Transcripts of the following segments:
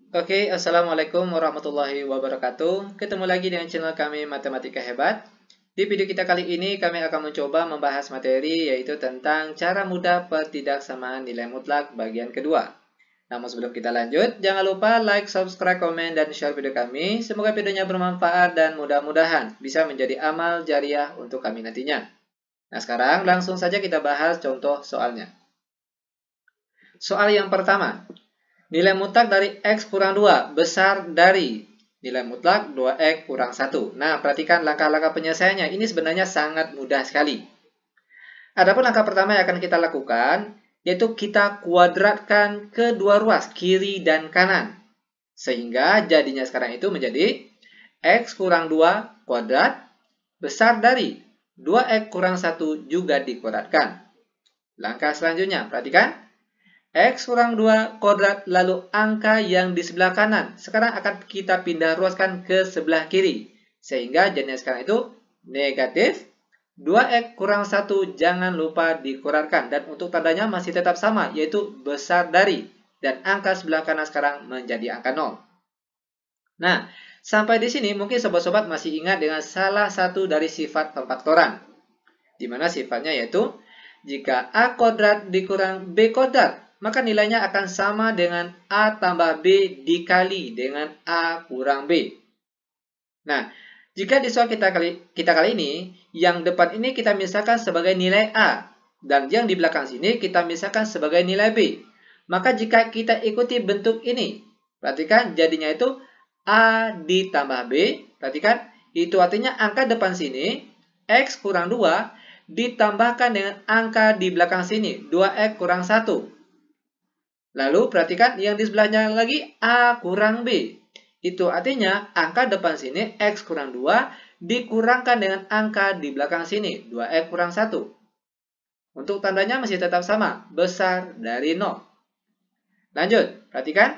Oke, Assalamualaikum warahmatullahi wabarakatuh. Ketemu lagi dengan channel kami Matematika Hebat. Di video kita kali ini kami akan mencoba membahas materi yaitu tentang cara mudah pertidaksamaan nilai mutlak bagian kedua. Namun sebelum kita lanjut, jangan lupa like, subscribe, komen, dan share video kami. Semoga videonya bermanfaat dan mudah-mudahan bisa menjadi amal jariah untuk kami nantinya. Nah, sekarang langsung saja kita bahas contoh soalnya. Soal yang pertama. Nilai mutlak dari X kurang 2 besar dari nilai mutlak 2X kurang 1. Nah, perhatikan langkah-langkah penyelesaiannya. Ini sebenarnya sangat mudah sekali. Adapun langkah pertama yang akan kita lakukan, yaitu kita kuadratkan kedua ruas, kiri dan kanan. Sehingga jadinya sekarang itu menjadi X kurang 2 kuadrat besar dari 2X kurang 1 juga dikuadratkan. Langkah selanjutnya, perhatikan. X kurang 2 kuadrat lalu angka yang di sebelah kanan. Sekarang akan kita pindah ruaskan ke sebelah kiri. Sehingga jadinya sekarang itu negatif 2X kurang 1 jangan lupa dikurankan. Dan untuk tandanya masih tetap sama yaitu besar dari. Dan angka sebelah kanan sekarang menjadi angka 0. Nah, sampai di sini mungkin sobat-sobat masih ingat dengan salah satu dari sifat pemfaktoran. Di mana sifatnya yaitu jika A kuadrat dikurang B kuadrat, maka nilainya akan sama dengan A tambah B dikali dengan A kurang B. Nah, jika di soal kita kali ini, yang depan ini kita misalkan sebagai nilai A, dan yang di belakang sini kita misalkan sebagai nilai B. Maka jika kita ikuti bentuk ini, perhatikan jadinya itu A ditambah B, perhatikan, itu artinya angka depan sini, X kurang 2, ditambahkan dengan angka di belakang sini, 2X kurang 1. Lalu perhatikan yang di sebelahnya lagi A kurang B. Itu artinya angka depan sini X kurang 2 dikurangkan dengan angka di belakang sini 2X kurang 1. Untuk tandanya masih tetap sama, besar dari 0. Lanjut, perhatikan.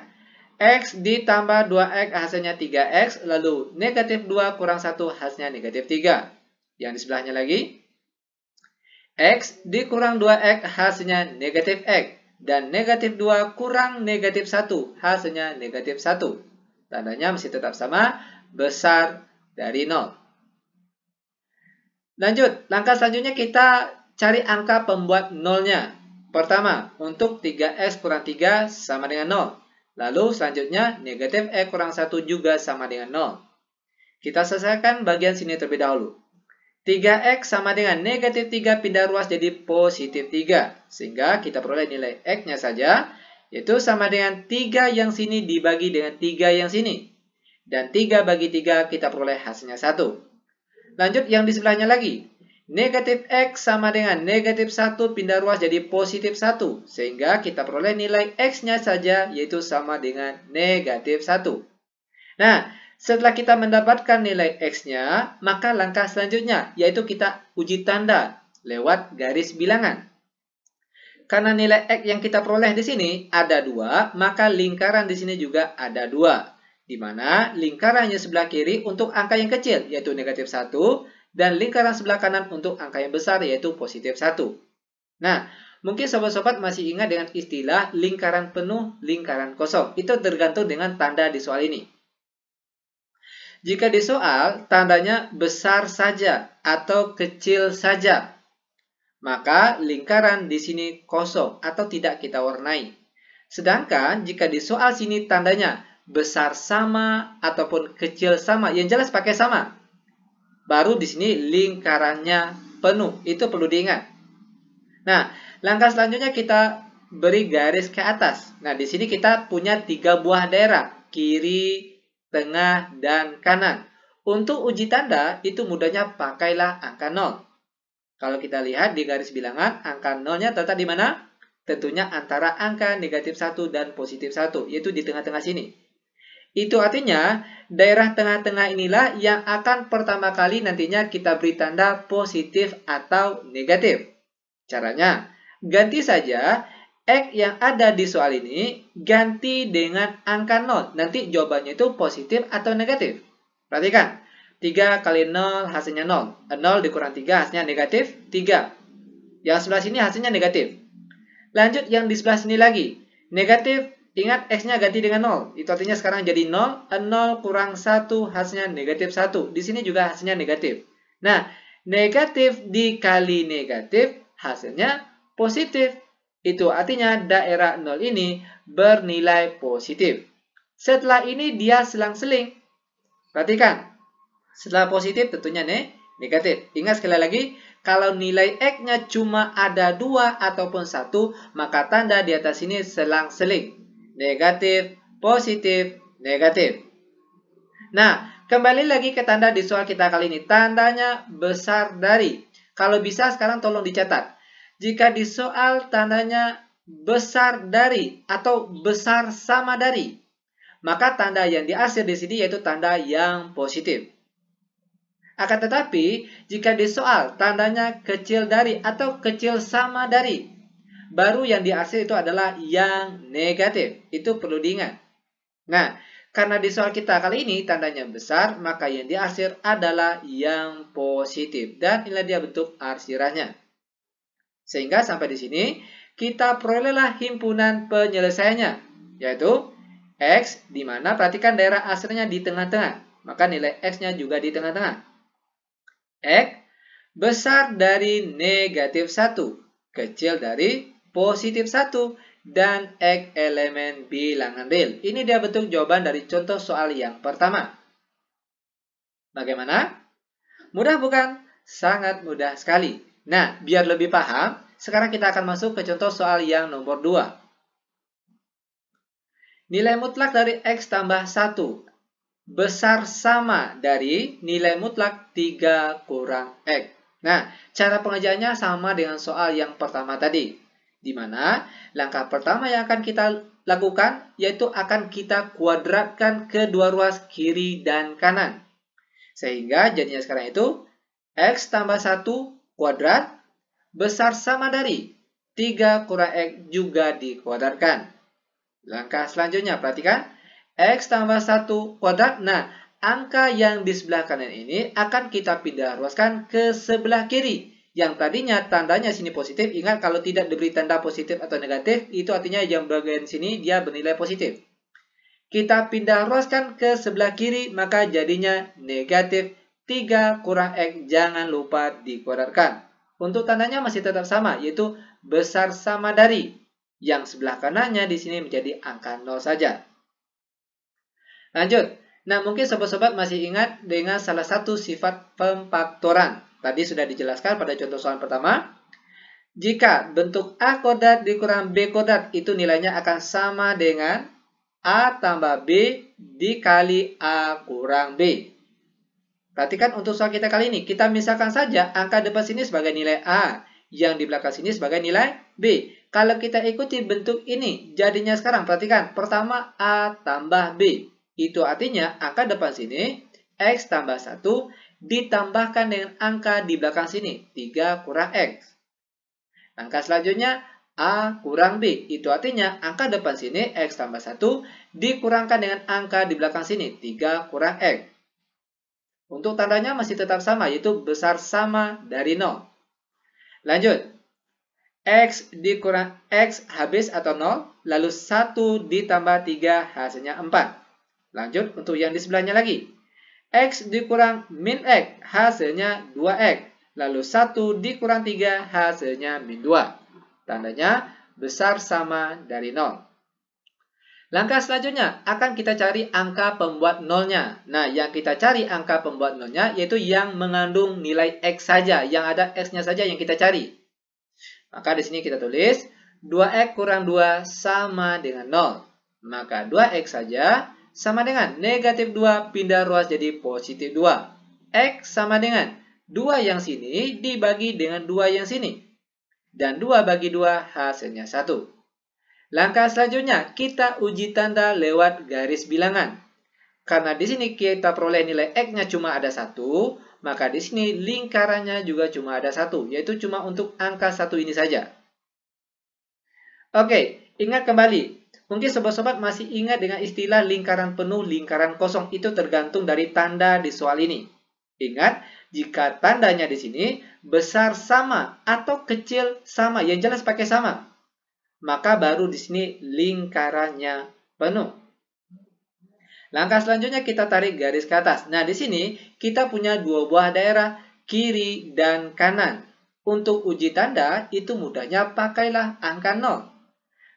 X ditambah 2X hasilnya 3X, lalu negatif 2 kurang 1 hasilnya negatif 3. Yang di sebelahnya lagi, X dikurang 2X hasilnya negatif X. Dan negatif 2 kurang negatif 1, hasilnya negatif 1. Tandanya masih tetap sama, besar dari 0. Lanjut, langkah selanjutnya kita cari angka pembuat 0-nya. Pertama, untuk 3X kurang 3 sama dengan 0. Lalu selanjutnya, negatif X kurang 1 juga sama dengan 0. Kita selesaikan bagian sini terlebih dahulu. 3X sama dengan negatif 3 pindah ruas jadi positif 3. Sehingga kita peroleh nilai X-nya saja, yaitu sama dengan 3 yang sini dibagi dengan 3 yang sini. Dan 3 bagi 3 kita peroleh hasilnya 1. Lanjut yang di sebelahnya lagi. Negatif X sama dengan negatif 1 pindah ruas jadi positif 1. Sehingga kita peroleh nilai X-nya saja, yaitu sama dengan negatif 1. Nah, setelah kita mendapatkan nilai X-nya, maka langkah selanjutnya yaitu kita uji tanda lewat garis bilangan. Karena nilai X yang kita peroleh di sini ada 2, maka lingkaran di sini juga ada 2. Di mana lingkarannya sebelah kiri untuk angka yang kecil yaitu negatif 1 dan lingkaran sebelah kanan untuk angka yang besar yaitu positif 1. Nah, mungkin sobat-sobat masih ingat dengan istilah lingkaran penuh, lingkaran kosong. Itu tergantung dengan tanda di soal ini. Jika di soal tandanya besar saja atau kecil saja, maka lingkaran di sini kosong atau tidak kita warnai. Sedangkan jika di soal sini tandanya besar sama ataupun kecil sama, yang jelas pakai sama. Baru di sini lingkarannya penuh, itu perlu diingat. Nah, langkah selanjutnya kita beri garis ke atas. Nah, di sini kita punya 3 buah daerah, kiri, tengah, dan kanan. Untuk uji tanda, itu mudahnya pakailah angka 0. Kalau kita lihat di garis bilangan, angka 0-nya terletak di mana? Tentunya antara angka negatif 1 dan positif 1, yaitu di tengah-tengah sini. Itu artinya, daerah tengah-tengah inilah yang akan pertama kali nantinya kita beri tanda positif atau negatif. Caranya, ganti saja X yang ada di soal ini ganti dengan angka 0. Nanti jawabannya itu positif atau negatif. Perhatikan. 3 kali 0 hasilnya 0. 0 dikurang 3 hasilnya negatif 3. Yang sebelah sini hasilnya negatif. Lanjut yang di sebelah sini lagi. Negatif Ingat X-nya ganti dengan 0. Itu artinya sekarang jadi 0. 0 kurang 1 hasilnya negatif 1. Di sini juga hasilnya negatif. Nah, negatif dikali negatif hasilnya positif. Itu artinya daerah 0 ini bernilai positif. Setelah ini dia selang-seling. Perhatikan. Setelah positif tentunya negatif. Ingat sekali lagi. Kalau nilai X-nya cuma ada 2 ataupun 1, maka tanda di atas ini selang-seling. Negatif, positif, negatif. Nah, kembali lagi ke tanda di soal kita kali ini. Tandanya besar dari. Kalau bisa sekarang tolong dicatat. Jika di soal tandanya besar dari atau besar sama dari, maka tanda yang diarsir di sini yaitu tanda yang positif. Akan tetapi, jika di soal tandanya kecil dari atau kecil sama dari, baru yang diarsir itu adalah yang negatif. Itu perlu diingat. Nah, karena di soal kita kali ini tandanya besar, maka yang diarsir adalah yang positif. Dan inilah dia bentuk arsirannya. Sehingga sampai di sini, kita perolehlah himpunan penyelesaiannya, yaitu X, di mana perhatikan daerah arsirnya di tengah-tengah. Maka nilai X-nya juga di tengah-tengah. X besar dari negatif 1, kecil dari positif 1, dan X elemen bilangan real. Ini dia bentuk jawaban dari contoh soal yang pertama. Bagaimana? Mudah bukan? Sangat mudah sekali. Nah, biar lebih paham, sekarang kita akan masuk ke contoh soal yang nomor 2. Nilai mutlak dari X tambah 1 besar sama dari nilai mutlak 3 kurang X. Nah, cara pengerjaannya sama dengan soal yang pertama tadi. Di mana langkah pertama yang akan kita lakukan yaitu akan kita kuadratkan kedua ruas kiri dan kanan. Sehingga jadinya sekarang itu X tambah 1 kuadrat besar sama dari 3 kurang X juga dikuadratkan. Langkah selanjutnya, perhatikan. X tambah 1 kuadrat. Nah, angka yang di sebelah kanan ini akan kita pindah ruaskan ke sebelah kiri. Yang tadinya tandanya sini positif. Ingat kalau tidak diberi tanda positif atau negatif, itu artinya yang bagian sini dia bernilai positif. Kita pindah ruaskan ke sebelah kiri, maka jadinya negatif 3 kurang X. Jangan lupa dikuadratkan. Untuk tandanya masih tetap sama, yaitu besar sama dari. Yang sebelah kanannya di sini menjadi angka 0 saja. Lanjut. Nah, mungkin sobat-sobat masih ingat dengan salah satu sifat pemfaktoran. Tadi sudah dijelaskan pada contoh soal pertama. Jika bentuk A kuadrat dikurang B kuadrat, itu nilainya akan sama dengan A tambah B dikali A kurang B. Perhatikan untuk soal kita kali ini. Kita misalkan saja angka depan sini sebagai nilai A. Yang di belakang sini sebagai nilai B. Kalau kita ikuti bentuk ini, jadinya sekarang perhatikan. Pertama A tambah B. Itu artinya angka depan sini X tambah 1 ditambahkan dengan angka di belakang sini 3 kurang X. Angka selanjutnya A kurang B. Itu artinya angka depan sini X tambah 1 dikurangkan dengan angka di belakang sini 3 kurang X. Untuk tandanya masih tetap sama yaitu besar sama dari 0. Lanjut. X dikurang X habis atau 0. Lalu 1 ditambah 3 hasilnya 4. Lanjut untuk yang di sebelahnya lagi. X dikurang min X hasilnya 2X. Lalu 1 dikurang 3 hasilnya min 2. Tandanya besar sama dari 0. Langkah selanjutnya akan kita cari angka pembuat nolnya. Nah, yang kita cari angka pembuat nolnya yaitu yang mengandung nilai X saja. Yang ada X-nya saja yang kita cari. Maka di sini kita tulis 2X kurang 2 sama dengan 0. Maka 2X saja sama dengan negatif 2 pindah ruas jadi positif 2. X sama dengan 2 yang sini dibagi dengan 2 yang sini. Dan 2 bagi 2 hasilnya 1. Langkah selanjutnya kita uji tanda lewat garis bilangan. Karena di sini kita peroleh nilai X-nya cuma ada 1, maka di sini lingkarannya juga cuma ada 1, yaitu cuma untuk angka 1 ini saja. Oke, ingat kembali. Mungkin sobat-sobat masih ingat dengan istilah lingkaran penuh, lingkaran kosong. Itu tergantung dari tanda di soal ini. Ingat, jika tandanya di sini besar sama atau kecil sama. Yang jelas pakai sama. maka baru di sini lingkarannya penuh. Langkah selanjutnya kita tarik garis ke atas. Nah, di sini kita punya dua buah daerah, kiri dan kanan. Untuk uji tanda, itu mudahnya pakailah angka 0.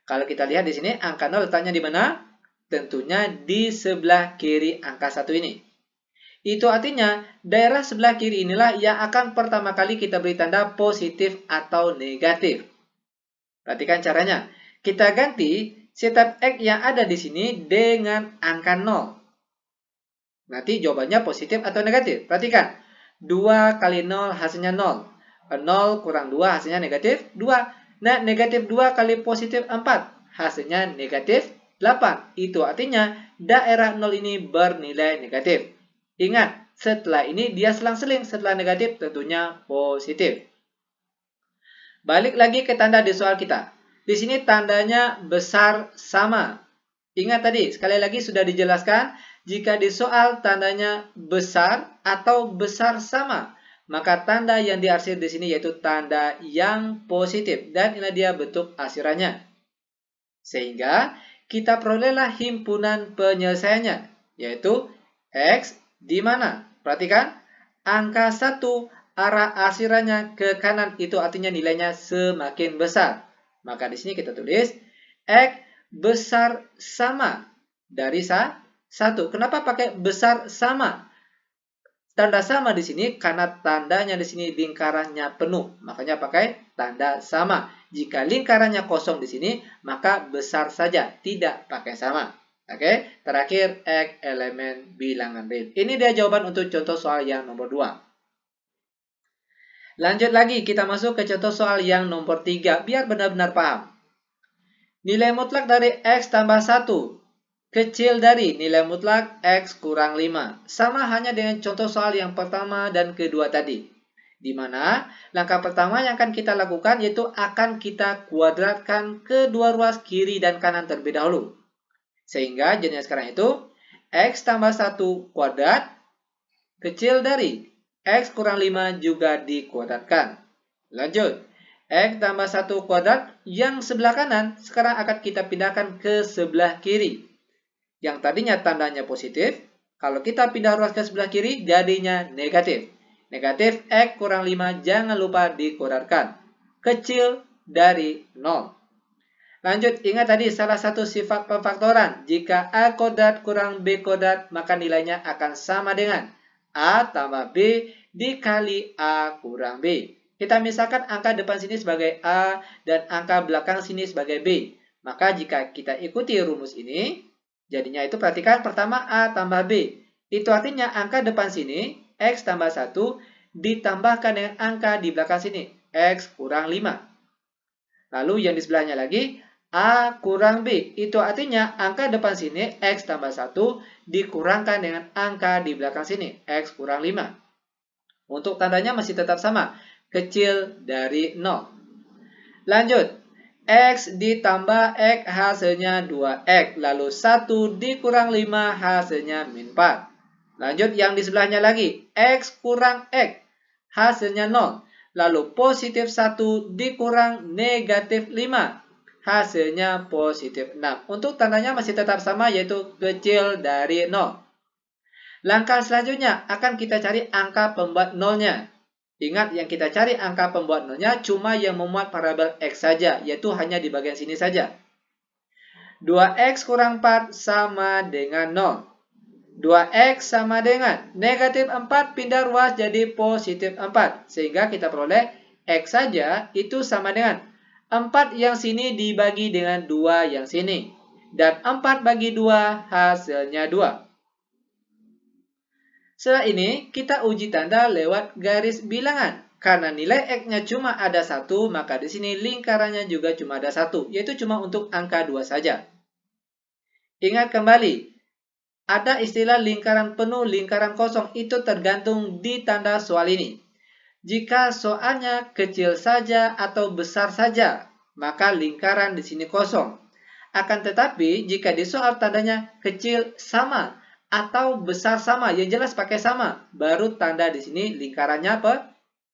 Kalau kita lihat di sini, angka 0 letaknya di mana? Tentunya di sebelah kiri angka 1 ini. Itu artinya, daerah sebelah kiri inilah yang akan pertama kali kita beri tanda positif atau negatif. Perhatikan caranya. Kita ganti setiap X yang ada di sini dengan angka 0. Nanti jawabannya positif atau negatif. Perhatikan. 2 kali 0 hasilnya 0. 0 kurang 2 hasilnya negatif 2. Nah, negatif 2 kali positif 4 hasilnya negatif 8. Itu artinya daerah 0 ini bernilai negatif. Ingat, setelah ini dia selang-seling. Setelah negatif tentunya positif. Balik lagi ke tanda di soal kita. Di sini tandanya besar sama. Ingat tadi, sekali lagi sudah dijelaskan, jika di soal tandanya besar atau besar sama, maka tanda yang diarsir di sini yaitu tanda yang positif. Dan ini dia bentuk arsirannya. Sehingga kita perolehlah himpunan penyelesaiannya, yaitu X di mana? Perhatikan, angka 1 arah arsirannya ke kanan, itu artinya nilainya semakin besar. Maka di sini kita tulis X besar sama dari 1. Kenapa pakai besar sama? Tanda sama di sini karena tandanya di sini lingkarannya penuh, makanya pakai tanda sama. Jika lingkarannya kosong di sini, maka besar saja, tidak pakai sama. Oke, terakhir X elemen bilangan real. Ini dia jawaban untuk contoh soal yang nomor 2. Lanjut lagi, kita masuk ke contoh soal yang nomor 3, biar benar-benar paham. Nilai mutlak dari X tambah 1 kecil dari nilai mutlak X kurang 5. Sama hanya dengan contoh soal yang pertama dan kedua tadi. Di mana langkah pertama yang akan kita lakukan yaitu akan kita kuadratkan kedua ruas kiri dan kanan terlebih dahulu. Sehingga jadinya sekarang itu X tambah 1 kuadrat kecil dari X kurang 5 juga dikuadratkan. Lanjut. X tambah 1 kuadrat yang sebelah kanan sekarang akan kita pindahkan ke sebelah kiri. Yang tadinya tandanya positif, kalau kita pindah ruas ke sebelah kiri, jadinya negatif. Negatif X kurang 5, jangan lupa dikuadratkan. Kecil dari 0. Lanjut, ingat tadi salah satu sifat pemfaktoran. Jika A kuadrat kurang B kuadrat, maka nilainya akan sama dengan A tambah B dikali A kurang B. Kita misalkan angka depan sini sebagai A dan angka belakang sini sebagai B. Maka jika kita ikuti rumus ini, jadinya itu perhatikan pertama A tambah B. Itu artinya angka depan sini X tambah 1 ditambahkan dengan angka di belakang sini X kurang 5. Lalu yang di sebelahnya lagi A kurang B. Itu artinya angka depan sini X tambah 1 dikurangkan dengan angka di belakang sini X kurang 5. Untuk tandanya masih tetap sama. Kecil dari 0. Lanjut. X ditambah X hasilnya 2X. Lalu 1 dikurang 5 hasilnya min 4. Lanjut yang di sebelahnya lagi. X kurang X hasilnya 0. Lalu positif 1 dikurang negatif 5. Hasilnya positif 6. Untuk tandanya masih tetap sama yaitu kecil dari 0. Langkah selanjutnya akan kita cari angka pembuat 0-nya. Ingat, yang kita cari angka pembuat nolnya cuma yang memuat variabel X saja, yaitu hanya di bagian sini saja. 2X kurang 4 sama dengan 0. 2X sama dengan negatif 4 pindah ruas jadi positif 4. Sehingga kita peroleh X saja itu sama dengan 4 yang sini dibagi dengan 2 yang sini. Dan 4 bagi 2 hasilnya 2. Setelah ini, kita uji tanda lewat garis bilangan. Karena nilai X-nya cuma ada 1, maka di sini lingkarannya juga cuma ada 1, yaitu cuma untuk angka 2 saja. Ingat kembali, ada istilah lingkaran penuh, lingkaran kosong, itu tergantung di tanda soal ini. Jika soalnya kecil saja atau besar saja, maka lingkaran di sini kosong. Akan tetapi, jika di soal tandanya kecil sama, atau besar sama, yang jelas pakai sama, baru tanda di sini lingkarannya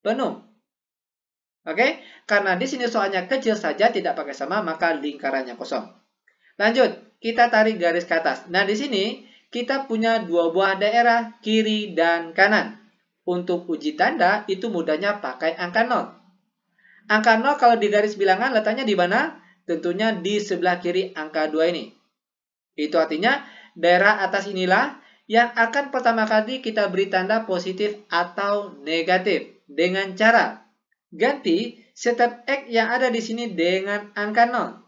penuh. Oke, karena di sini soalnya kecil saja tidak pakai sama, maka lingkarannya kosong. Lanjut, kita tarik garis ke atas. Nah, di sini kita punya dua buah daerah, kiri dan kanan. Untuk uji tanda, itu mudahnya pakai angka 0. Angka 0 kalau di garis bilangan letaknya di mana? Tentunya di sebelah kiri angka 2 ini. Itu artinya daerah atas inilah yang akan pertama kali kita beri tanda positif atau negatif. Dengan cara ganti setiap X yang ada di sini dengan angka 0.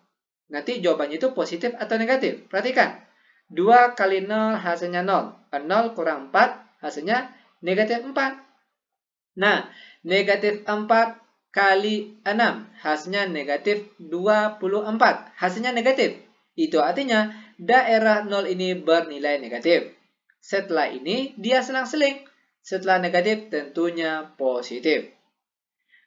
Nanti jawabannya itu positif atau negatif. Perhatikan. 2 kali 0 hasilnya 0. 0 kurang 4 hasilnya negatif 4. Nah, negatif 4 kali 6 hasilnya negatif 24. Hasilnya negatif. Itu artinya daerah 0 ini bernilai negatif. Setelah ini dia selang-seling. Setelah negatif tentunya positif.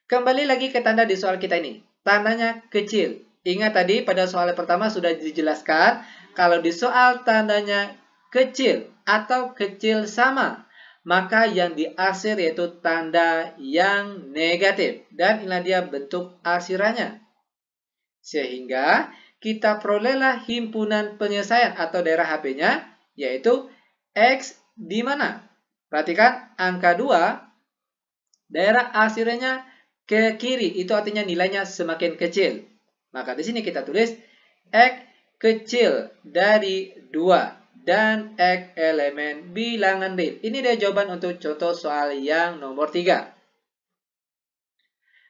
Kembali lagi ke tanda di soal kita ini. Tandanya kecil. Ingat tadi pada soal pertama sudah dijelaskan kalau di soal tandanya kecil atau kecil sama, maka yang diarsir yaitu tanda yang negatif. Dan inilah dia bentuk arsirannya. Sehingga kita perolehlah himpunan penyelesaian atau daerah HP-nya, yaitu X di mana? Perhatikan angka 2, daerah arsirannya ke kiri, itu artinya nilainya semakin kecil. Maka di sini kita tulis X kecil dari 2 dan X elemen bilangan real. Ini dia jawaban untuk contoh soal yang nomor 3.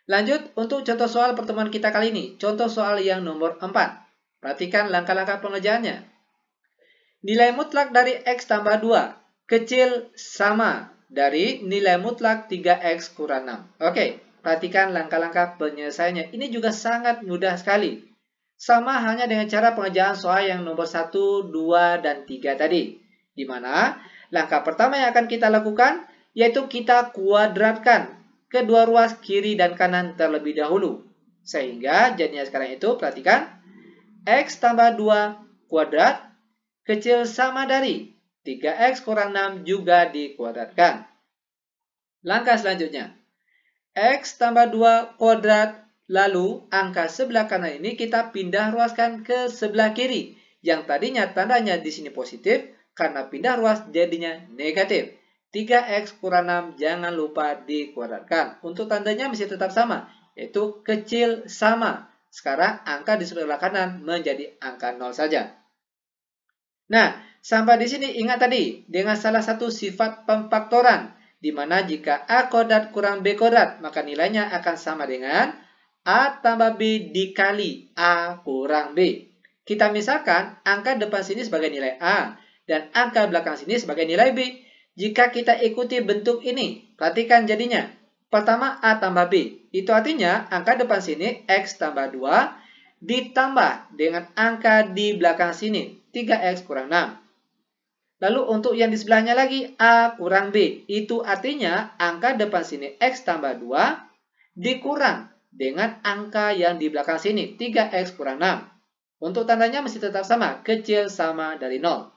Lanjut untuk contoh soal pertemuan kita kali ini. Contoh soal yang nomor 4. Perhatikan langkah-langkah pengerjaannya. Nilai mutlak dari X tambah 2 kecil sama dari nilai mutlak 3X kurang 6. Oke, perhatikan langkah-langkah penyelesaiannya. Ini juga sangat mudah sekali. Sama hanya dengan cara pengerjaan soal yang nomor 1, 2, dan 3 tadi. Di mana langkah pertama yang akan kita lakukan yaitu kita kuadratkan kedua ruas kiri dan kanan terlebih dahulu. Sehingga jadinya sekarang itu perhatikan X tambah 2 kuadrat kecil sama dari 3X kurang 6 juga dikuadratkan. Langkah selanjutnya. X tambah 2 kuadrat, lalu angka sebelah kanan ini kita pindah ruaskan ke sebelah kiri. Yang tadinya tandanya di sini positif, karena pindah ruas jadinya negatif. 3X kurang 6 jangan lupa dikuadratkan. Untuk tandanya masih tetap sama, yaitu kecil sama. Sekarang angka di sebelah kanan menjadi angka 0 saja. Nah, sampai di sini ingat tadi dengan salah satu sifat pemfaktoran, di mana jika A kuadrat kurang B kuadrat, maka nilainya akan sama dengan A tambah B dikali A kurang B. Kita misalkan angka depan sini sebagai nilai A, dan angka belakang sini sebagai nilai B. Jika kita ikuti bentuk ini, perhatikan jadinya. Pertama A tambah B, itu artinya angka depan sini X tambah 2 ditambah dengan angka di belakang sini, 3X kurang 6. Lalu untuk yang di sebelahnya lagi A kurang B. Itu artinya angka depan sini X tambah 2 dikurang dengan angka yang di belakang sini 3X kurang 6. Untuk tandanya masih tetap sama, kecil sama dari 0.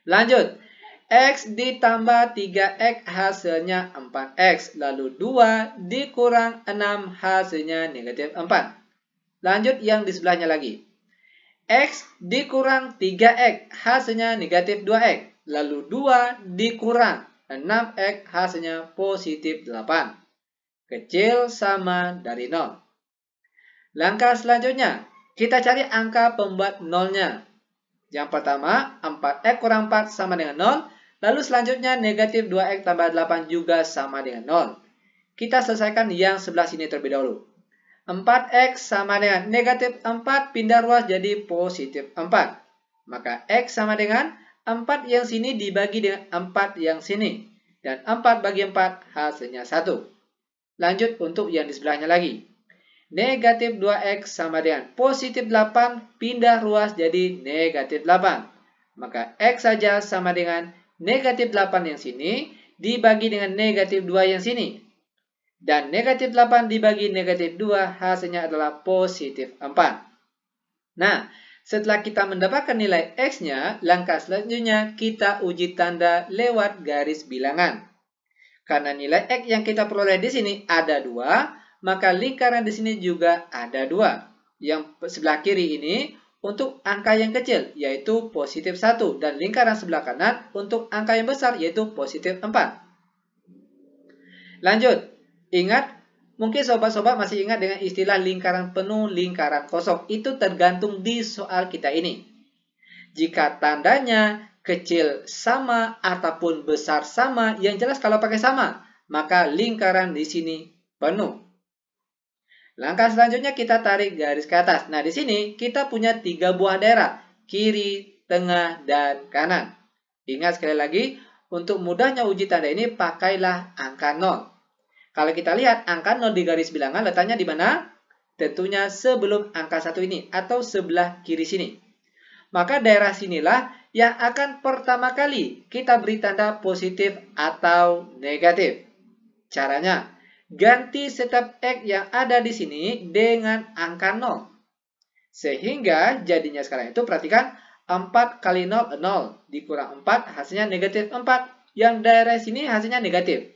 Lanjut, X ditambah 3X hasilnya 4X. Lalu 2 dikurang 6 hasilnya negatif 4. Lanjut yang di sebelahnya lagi. X dikurang 3X hasilnya negatif 2X. Lalu 2 dikurang 6X hasilnya positif 8. Kecil sama dari 0. Langkah selanjutnya, kita cari angka pembuat nolnya. Yang pertama, 4X kurang 4 sama dengan 0. Lalu selanjutnya negatif 2X tambah 8 juga sama dengan 0. Kita selesaikan yang sebelah sini terlebih dahulu. 4X sama dengan negatif 4 pindah ruas jadi positif 4. Maka X sama dengan 4 yang sini dibagi dengan 4 yang sini. Dan 4 bagi 4 hasilnya 1. Lanjut untuk yang di sebelahnya lagi. Negatif 2X sama dengan positif 8 pindah ruas jadi negatif 8. Maka X saja sama dengan negatif 8 yang sini dibagi dengan negatif 2 yang sini. Dan negatif 8 dibagi negatif 2 hasilnya adalah positif 4. Nah, setelah kita mendapatkan nilai X-nya, langkah selanjutnya kita uji tanda lewat garis bilangan. Karena nilai X yang kita peroleh di sini ada 2, maka lingkaran di sini juga ada 2. Yang sebelah kiri ini untuk angka yang kecil, yaitu positif 1. Dan lingkaran sebelah kanan untuk angka yang besar, yaitu positif 4. Lanjut, ingat, mungkin sobat-sobat masih ingat dengan istilah lingkaran penuh, lingkaran kosong. Itu tergantung di soal kita ini. Jika tandanya kecil sama ataupun besar sama, yang jelas kalau pakai sama, maka lingkaran di sini penuh. Langkah selanjutnya kita tarik garis ke atas. Nah, di sini kita punya 3 buah daerah, kiri, tengah, dan kanan. Ingat sekali lagi, untuk mudahnya uji tanda ini pakailah angka 0. Kalau kita lihat angka 0 di garis bilangan letaknya di mana? Tentunya sebelum angka 1 ini atau sebelah kiri sini. Maka daerah sinilah yang akan pertama kali kita beri tanda positif atau negatif. Caranya, ganti setiap X yang ada di sini dengan angka 0. Sehingga jadinya sekarang itu perhatikan 4 kali 0, 0. Dikurang 4 hasilnya negatif 4. Yang daerah sini hasilnya negatif.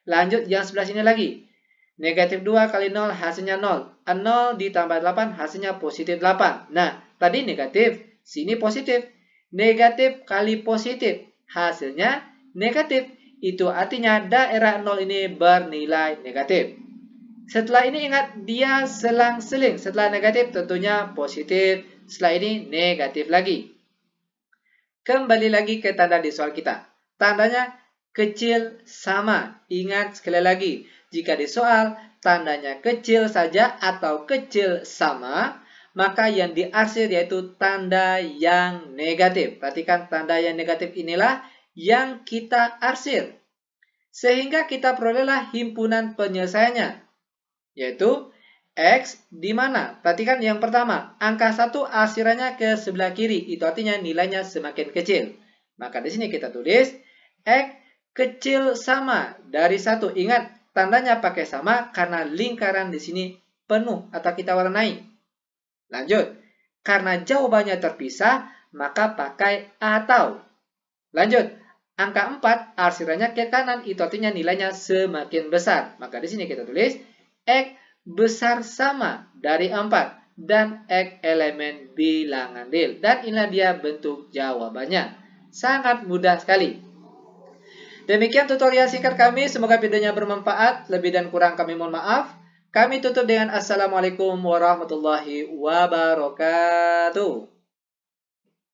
Lanjut yang sebelah sini lagi. Negatif 2 kali 0 hasilnya 0. 0 ditambah 8 hasilnya positif 8. Nah, tadi negatif, sini positif. Negatif kali positif hasilnya negatif. Itu artinya daerah 0 ini bernilai negatif. Setelah ini ingat, dia selang-seling. Setelah negatif tentunya positif. Setelah ini negatif lagi. Kembali lagi ke tanda di soal kita. Tandanya kecil sama. Ingat sekali lagi, jika di soal tandanya kecil saja atau kecil sama, maka yang diarsir yaitu tanda yang negatif. Perhatikan tanda yang negatif inilah yang kita arsir. Sehingga kita perolehlah himpunan penyelesaiannya. Yaitu X di mana? Perhatikan yang pertama, angka 1 arsirannya ke sebelah kiri. Itu artinya nilainya semakin kecil. Maka di sini kita tulis X kecil sama dari 1. Ingat, tandanya pakai sama karena lingkaran di sini penuh atau kita warnai. Lanjut, karena jawabannya terpisah, maka pakai atau. Lanjut, angka 4 arsirannya ke kanan. Itu artinya nilainya semakin besar. Maka di sini kita tulis X besar sama dari 4 dan X elemen bilangan real. Dan inilah dia bentuk jawabannya. Sangat mudah sekali. Demikian tutorial singkat kami. Semoga videonya bermanfaat. Lebih dan kurang kami mohon maaf. Kami tutup dengan Assalamualaikum warahmatullahi wabarakatuh.